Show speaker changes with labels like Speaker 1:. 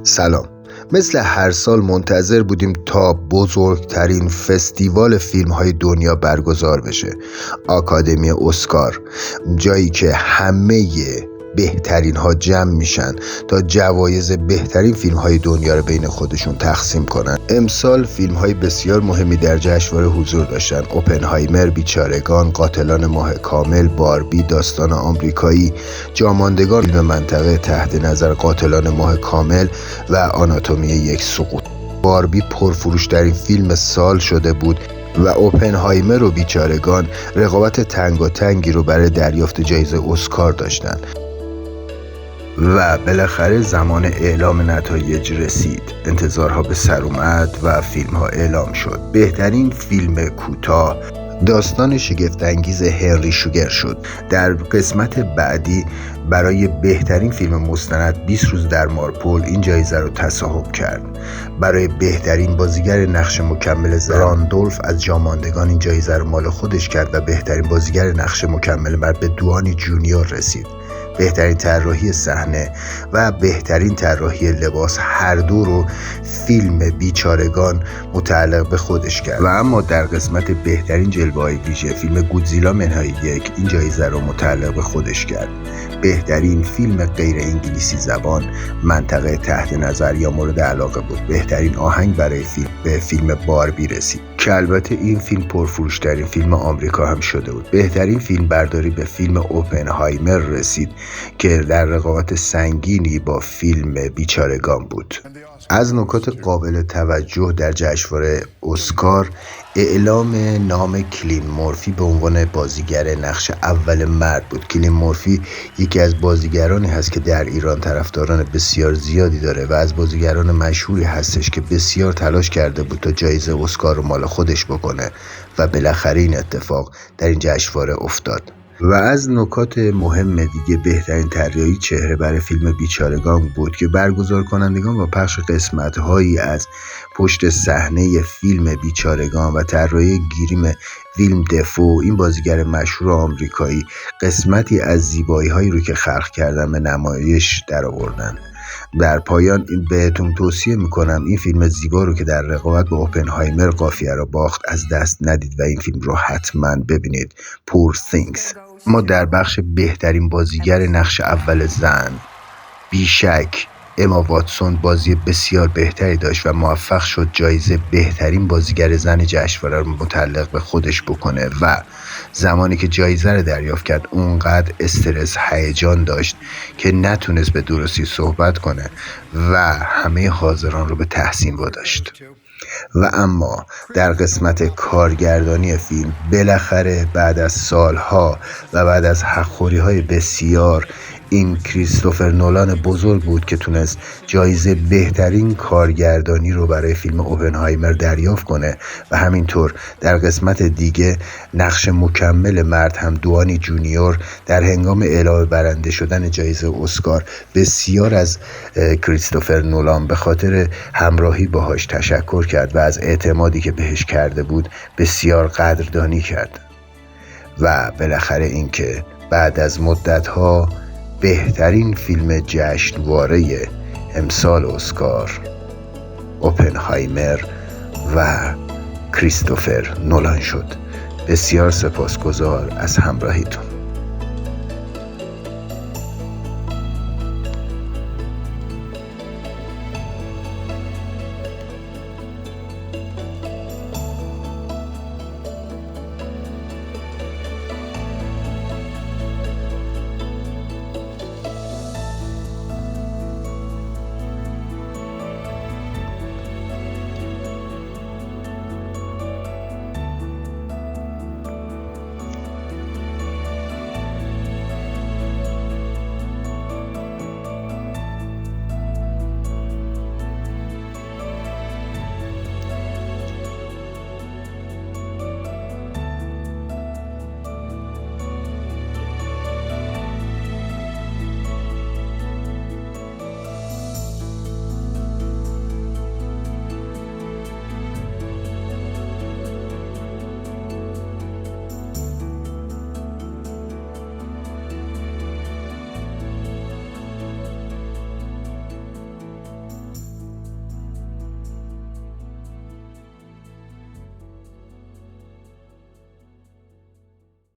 Speaker 1: سلام. مثل هر سال منتظر بودیم تا بزرگترین فستیوال فیلم های دنیا برگزار بشه، آکادمی اسکار، جایی که همه بهترین ها جمع میشن تا جوایز بهترین فیلم های دنیا رو بین خودشون تقسیم کنن. امسال فیلم های بسیار مهمی در جشنواره حضور داشتن: اوپنهایمر، بیچارگان، قاتلان ماه کامل، باربی، داستان آمریکایی، جاماندگان، فیلم منطقه تحت نظر، قاتلان ماه کامل و آناتومی یک سقوط. باربی پرفروشترین فیلم سال شده بود و اوپنهایمر و بیچارگان رقابت تنگاتنگی رو برای دریافت جایزه اسکار داشتن. و بالاخره زمان اعلام نتایج رسید. انتظارها به سر اومد و فیلم ها اعلام شد. بهترین فیلم کوتاه داستان شگفت‌انگیز هنری شوگر شد. در قسمت بعدی برای بهترین فیلم مستند 20 روز در مارپول این جایزه رو تصاحب کرد. برای بهترین بازیگر نقش مکمل راندولف از جاماندگان این جایزه رو مال خودش کرد و بهترین بازیگر نقش مکمل مرد به دوانی جونیور رسید. بهترین طراحی صحنه و بهترین طراحی لباس هر دو رو فیلم بیچارگان متعلق به خودش کرد. و اما در قسمت بهترین جلوه‌های ویژه فیلم گودزیلا منهای یک این جایزه رو متعلق به خودش کرد. بهترین فیلم غیر انگلیسی زبان منطقه تحت نظر یا مورد علاقه بود. بهترین آهنگ برای فیلم باربی رسید که البته این فیلم پرفروشترین فیلم آمریکا هم شده بود. بهترین فیلم برداری به فیلم اوپنهایمر رسید که در رقابت سنگینی با فیلم بیچارگان بود. از نکات قابل توجه در جشنواره اسکار اعلام نام کلین مورفی به عنوان بازیگر نقش اول مرد بود. کلین مورفی یکی از بازیگرانی هست که در ایران طرفداران بسیار زیادی داره و از بازیگران مشهوری هستش که بسیار تلاش کرده بود تا جایزه اسکار رو مال خودش بکنه و بالاخره این اتفاق در این جشنواره افتاد. و از نکات مهم دیگه بهترین طراحی چهره برای فیلم بیچارگان بود که برگزار کنندگان با پخش قسمت‌هایی از پشت صحنه فیلم بیچارگان و طراحی گریم ویلم دفو، این بازیگر مشهور آمریکایی، قسمتی از زیبایی‌هایی رو که خلق کردن به نمایش درآوردن. در پایان بهتون توصیه میکنم این فیلم زیبا رو که در رقابت با اوپنهایمر قافیه رو باخت از دست ندید و این فیلم رو حتما ببینید. پور things. ما در بخش بهترین بازیگر نقش اول زن، بیشک اما واتسون بازی بسیار بهتری داشت و موفق شد جایزه بهترین بازیگر زن جشنواره رو متعلق به خودش بکنه و زمانی که جایزه رو دریافت کرد اونقدر استرس هیجان داشت که نتونست به درستی صحبت کنه و همه حاضران رو به تحسین واداشت. و اما در قسمت کارگردانی فیلم بالاخره بعد از سالها و بعد از حق‌خوری‌های بسیار این کریستوفر نولان بزرگ بود که تونست جایزه بهترین کارگردانی رو برای فیلم اوپنهایمر دریافت کنه و همینطور در قسمت دیگه نقش مکمل مرد هم دوانی جونیور در هنگام اعلام برنده شدن جایزه اسکار بسیار از کریستوفر نولان به خاطر همراهی باهاش تشکر کرد و از اعتمادی که بهش کرده بود بسیار قدردانی کرد. و بالاخره اینکه بعد از مدت‌ها بهترین فیلم جشنواره امسال اسکار اوپنهایمر و کریستوفر نولان شد. بسیار سپاسگزار از همراهیتون.